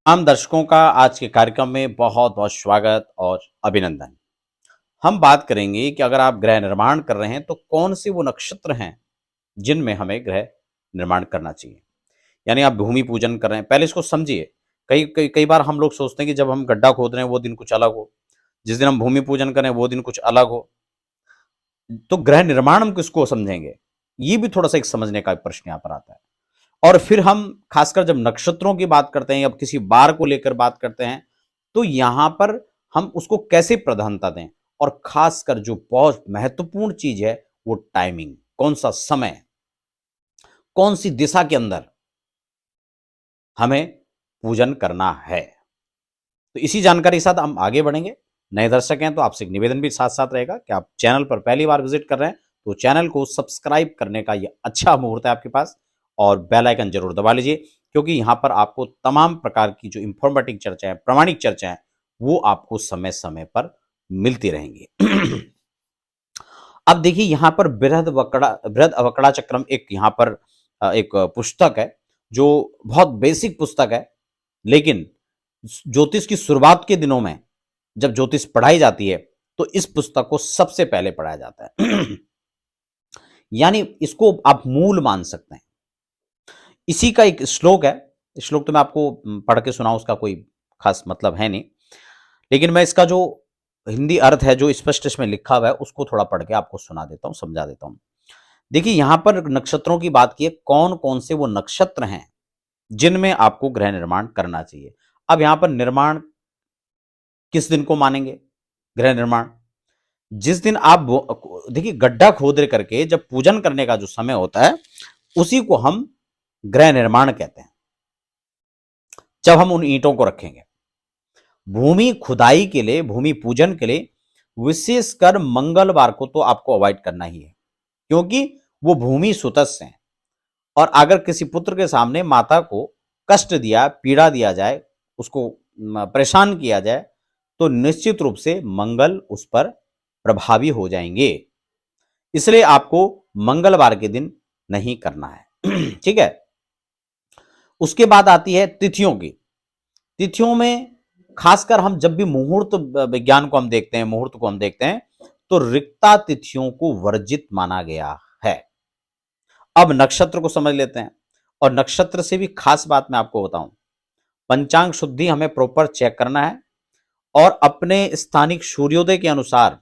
आम दर्शकों का आज के कार्यक्रम में बहुत बहुत स्वागत और अभिनंदन। हम बात करेंगे कि अगर आप गृह निर्माण कर रहे हैं तो कौन से वो नक्षत्र हैं जिनमें हमें गृह निर्माण करना चाहिए। यानी आप भूमि पूजन कर रहे हैं, पहले इसको समझिए। कई कई कई बार हम लोग सोचते हैं कि जब हम गड्ढा खोद रहे हैं वो दिन कुछ अलग हो, जिस दिन हम भूमि पूजन करें वो दिन कुछ अलग हो। तो गृह निर्माण हम किसको समझेंगे, ये भी थोड़ा सा एक समझने का प्रश्न यहाँ पर आता है। और फिर हम खासकर जब नक्षत्रों की बात करते हैं या किसी बार को लेकर बात करते हैं, तो यहां पर हम उसको कैसे प्राधान्यता दें। और खासकर जो बहुत महत्वपूर्ण चीज है वो टाइमिंग, कौन सा समय, कौन सी दिशा के अंदर हमें पूजन करना है। तो इसी जानकारी के साथ हम आगे बढ़ेंगे। नए दर्शक हैं तो आपसे एक निवेदन भी साथ साथ रहेगा कि आप चैनल पर पहली बार विजिट कर रहे हैं तो चैनल को सब्सक्राइब करने का ये अच्छा मुहूर्त है आपके पास, और बेल आइकन जरूर दबा लीजिए, क्योंकि यहाँ पर आपको तमाम प्रकार की जो इंफॉर्मेटिव चर्चाएं, प्रामाणिक चर्चाएं, वो आपको समय समय पर मिलती रहेंगी। अब देखिए यहाँ पर बृहद अवकड़ा चक्रम एक यहाँ पर एक पुस्तक है जो बहुत बेसिक पुस्तक है, लेकिन ज्योतिष की शुरुआत के दिनों में जब ज्योतिष पढ़ाई जाती है तो इस पुस्तक को सबसे पहले पढ़ाया जाता है। यानी इसको आप मूल मान सकते हैं। इसी का एक श्लोक है। श्लोक तो मैं आपको पढ़ के सुनाऊं, उसका कोई खास मतलब है नहीं, लेकिन मैं इसका जो हिंदी अर्थ है जो स्पष्ट इसमें लिखा हुआ है उसको थोड़ा पढ़ के आपको सुना देता हूं, समझा देता हूं। देखिए यहां पर नक्षत्रों की बात की है, कौन कौन से वो नक्षत्र हैं जिनमें आपको गृह निर्माण करना चाहिए। अब यहां पर निर्माण किस दिन को मानेंगे, गृह निर्माण जिस दिन आप देखिए गड्ढा खोद करके जब पूजन करने का जो समय होता है उसी को हम गृह निर्माण कहते हैं, जब हम उन ईंटों को रखेंगे। भूमि खुदाई के लिए, भूमि पूजन के लिए विशेषकर मंगलवार को तो आपको अवॉइड करना ही है, क्योंकि वो भूमि सुतस्य है। और अगर किसी पुत्र के सामने माता को कष्ट दिया, पीड़ा दिया जाए, उसको परेशान किया जाए, तो निश्चित रूप से मंगल उस पर प्रभावी हो जाएंगे। इसलिए आपको मंगलवार के दिन नहीं करना है। ठीक है। उसके बाद आती है तिथियों की। तिथियों में खासकर हम जब भी मुहूर्त विज्ञान को हम देखते हैं, मुहूर्त को हम देखते हैं, तो रिक्ता तिथियों को वर्जित माना गया है। अब नक्षत्र को समझ लेते हैं, और नक्षत्र से भी खास बात मैं आपको बताऊं, पंचांग शुद्धि हमें प्रॉपर चेक करना है, और अपने स्थानिक सूर्योदय के अनुसार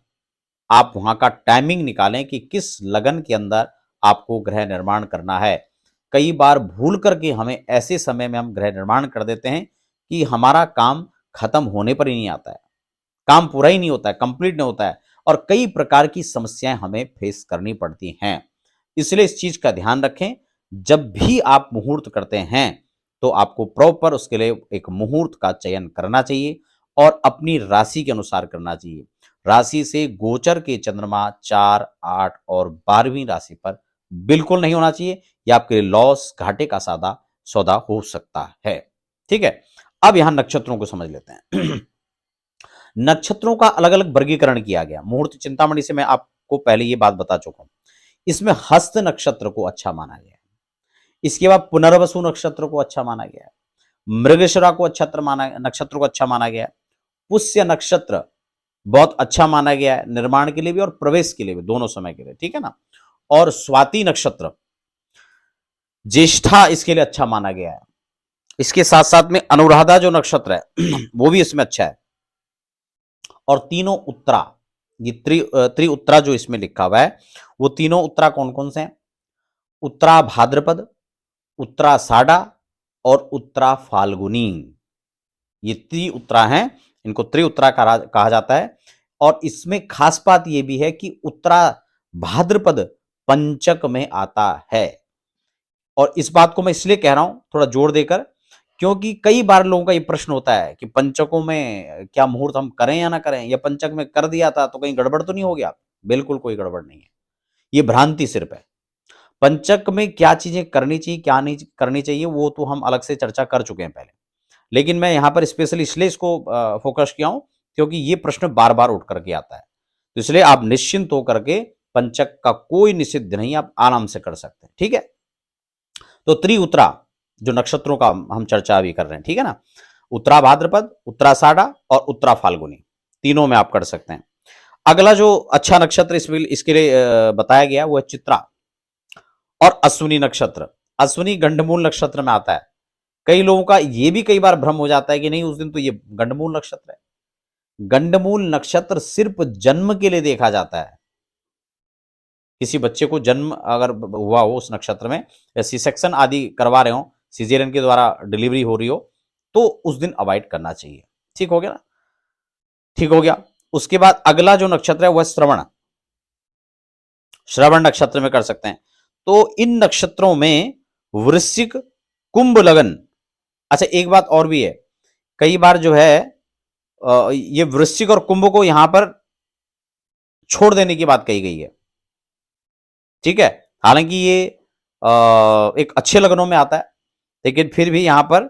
आप वहां का टाइमिंग निकालें कि किस लगन के अंदर आपको गृह निर्माण करना है। कई बार भूल करके हमें ऐसे समय में हम गृह निर्माण कर देते हैं कि हमारा काम खत्म होने पर ही नहीं आता है, काम पूरा ही नहीं होता है, कंप्लीट नहीं होता है, और कई प्रकार की समस्याएं हमें फेस करनी पड़ती हैं। इसलिए इस चीज का ध्यान रखें, जब भी आप मुहूर्त करते हैं तो आपको प्रॉपर उसके लिए एक मुहूर्त का चयन करना चाहिए, और अपनी राशि के अनुसार करना चाहिए। राशि से गोचर के चंद्रमा 4, 8 और 12वीं राशि पर बिल्कुल नहीं होना चाहिए, यह आपके लिए लॉस, घाटे का सादा सौदा हो सकता है। ठीक है। अब यहां नक्षत्रों को समझ लेते हैं। नक्षत्रों का अलग अलग वर्गीकरण किया गया। मुहूर्त चिंतामणि से मैं आपको पहले ये बात बता चुका हूं। इसमें हस्त नक्षत्र को अच्छा माना गया है। इसके बाद पुनर्वसु नक्षत्र को अच्छा माना गया है। मृगशिरा को नक्षत्र को अच्छा माना गया है। पुष्य नक्षत्र बहुत अच्छा माना गया है, निर्माण के लिए भी और प्रवेश के लिए भी, दोनों समय के लिए। ठीक है ना। और स्वाति नक्षत्र, ज्येष्ठा इसके लिए अच्छा माना गया है। इसके साथ साथ में अनुराधा जो नक्षत्र है वो भी इसमें अच्छा है। और तीनों उत्तरा, ये त्रि उत्तरा जो इसमें लिखा हुआ है, वो तीनों उत्तरा कौन कौन से हैं? उत्तरा भाद्रपद, उत्तरा साडा और उत्तरा फाल्गुनी, ये त्रि उत्तरा हैं। इनको त्रि उत्तरा कहा जाता है। और इसमें खास बात यह भी है कि उत्तरा भाद्रपद पंचक में आता है। और इस बात को मैं इसलिए कह रहा हूं थोड़ा जोर देकर, क्योंकि कई बार लोगों का ये प्रश्न होता है कि पंचकों में क्या मुहूर्त हम करें या ना करें, या पंचक में कर दिया था तो कहीं गड़बड़ तो नहीं हो गया। बिल्कुल कोई गड़बड़ नहीं है, ये भ्रांति सिर्फ है। पंचक में क्या चीजें करनी चाहिए, क्या नहीं करनी चाहिए, वो तो हम अलग से चर्चा कर चुके हैं पहले, लेकिन मैं यहां पर स्पेशली इसलिए इसको फोकस किया हूं क्योंकि ये प्रश्न बार बार उठ करके आता है। तो इसलिए आप निश्चिंत होकर के पंचक का कोई निषिद्ध नहीं, आप आराम से कर सकते हैं। ठीक है। तो त्रिउत्तरा जो नक्षत्रों का हम चर्चा अभी कर रहे हैं, ठीक है ना, उत्तरा भाद्रपद, उत्तराषाढ़ा और उत्तरा फाल्गुनी, तीनों में आप कर सकते हैं। अगला जो अच्छा नक्षत्र इसके लिए बताया गया वो है चित्रा और अश्विनी नक्षत्र। अश्विनी गंडमूल नक्षत्र में आता है। कई लोगों का ये भी कई बार भ्रम हो जाता है कि नहीं उस दिन तो ये गंडमूल नक्षत्र है। गंडमूल नक्षत्र सिर्फ जन्म के लिए देखा जाता है। किसी बच्चे को जन्म अगर हुआ हो उस नक्षत्र में, या सी सेक्शन आदि करवा रहे हो, सीजेरियन के द्वारा डिलीवरी हो रही हो, तो उस दिन अवॉइड करना चाहिए। ठीक हो गया ना? ठीक हो गया। उसके बाद अगला जो नक्षत्र है वह श्रवण, श्रवण नक्षत्र में कर सकते हैं। तो इन नक्षत्रों में वृश्चिक, कुंभ, लगन। अच्छा एक बात और भी है, कई बार जो है ये वृश्चिक और कुंभ को यहां पर छोड़ देने की बात कही गई है। ठीक है, हालांकि ये एक अच्छे लगनों में आता है, लेकिन फिर भी यहां पर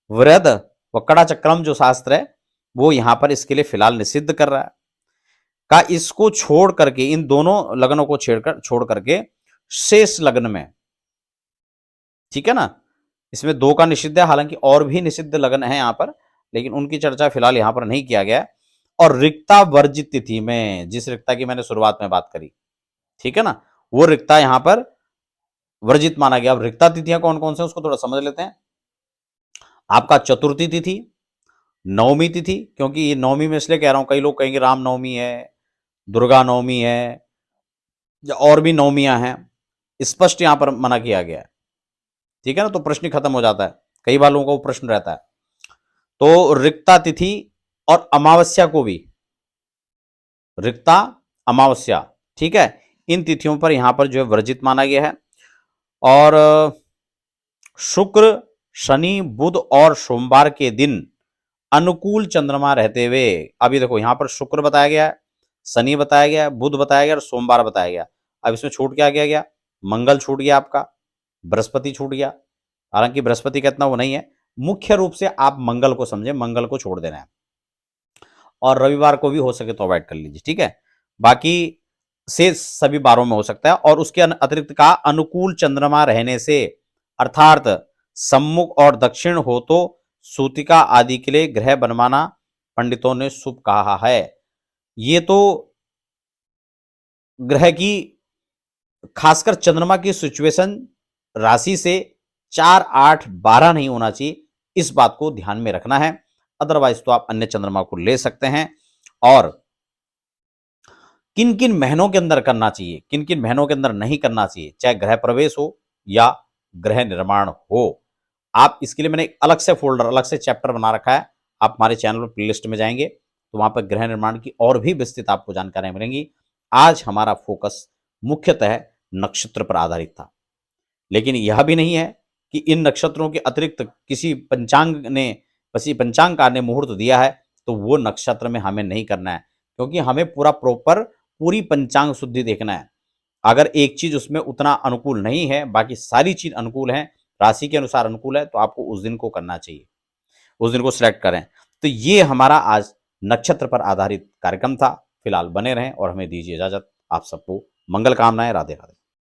वृहद वक्कड़ा चक्रम जो शास्त्र है वो यहां पर इसके लिए फिलहाल निषिद्ध कर रहा है। का इसको छोड़ करके, इन दोनों लग्नों को छोड़ करके शेष लग्न में, ठीक है ना, इसमें 2 का निषिद्ध है, हालांकि और भी निषिद्ध लग्न है यहां पर, लेकिन उनकी चर्चा फिलहाल यहां पर नहीं किया गया। और रिक्ता वर्जित तिथि में, जिस रिक्ता की मैंने शुरुआत में बात करी, ठीक है ना, वो रिक्ता यहां पर वर्जित माना गया। अब रिक्ता तिथियां कौन कौन से उसको थोड़ा समझ लेते हैं। आपका चतुर्थी तिथि, नवमी तिथि, क्योंकि ये नवमी में इसलिए कह रहा हूं, कई लोग कहेंगे राम नवमी है, दुर्गा नवमी है, या और भी नवमियां हैं, स्पष्ट यहां पर मना किया गया है। ठीक है ना, तो प्रश्न खत्म हो जाता है, कई बार लोगों का वो प्रश्न रहता है। तो रिक्ता तिथि और अमावस्या को भी, रिक्ता अमावस्या, ठीक है, इन तिथियों पर यहां पर जो है वर्जित माना गया है। और शुक्र, शनि, बुध और सोमवार के दिन अनुकूल चंद्रमा रहते हुए, अभी देखो यहां पर शुक्र बताया गया है, शनि बताया गया है, बुध बताया गया और सोमवार बताया गया। अब इसमें छूट क्या गया? मंगल छूट गया आपका, बृहस्पति छूट गया। हालांकि बृहस्पति का इतना वो नहीं है, मुख्य रूप से आप मंगल को समझे, मंगल को छोड़ देना है, और रविवार को भी हो सके तो अवॉइड कर लीजिए। ठीक है, बाकी से सभी बारों में हो सकता है। और उसके अतिरिक्त का अनुकूल चंद्रमा रहने से, अर्थात सम्मुख और दक्षिण हो तो सूतिका आदि के लिए ग्रह बनवाना पंडितों ने शुभ कहा है। ये तो ग्रह की, खासकर चंद्रमा की सिचुएशन राशि से 4, 8, 12 नहीं होना चाहिए, इस बात को ध्यान में रखना है। अदरवाइज तो आप अन्य चंद्रमा को ले सकते हैं। और किन किन महीनों के अंदर करना चाहिए, किन किन महीनों के अंदर नहीं करना चाहिए, चाहे गृह प्रवेश हो या गृह निर्माण हो, आप इसके लिए मैंने एक अलग से फोल्डर, अलग से चैप्टर बना रखा है। आप हमारे चैनल पर प्लेलिस्ट में जाएंगे तो वहां पर गृह निर्माण की और भी विस्तृत आपको जानकारियां मिलेंगी। आज हमारा फोकस मुख्यतः नक्षत्र पर आधारित था, लेकिन यह भी नहीं है कि इन नक्षत्रों के अतिरिक्त किसी पंचांगकार ने मुहूर्त दिया है तो वो नक्षत्र में हमें नहीं करना है, क्योंकि हमें पूरी पंचांग शुद्धि देखना है। अगर एक चीज उसमें उतना अनुकूल नहीं है, बाकी सारी चीज अनुकूल है, राशि के अनुसार अनुकूल है, तो आपको उस दिन को करना चाहिए, उस दिन को सिलेक्ट करें। तो ये हमारा आज नक्षत्र पर आधारित कार्यक्रम था। फिलहाल बने रहें और हमें दीजिए इजाजत। आप सबको मंगल कामनाएं। राधे राधे।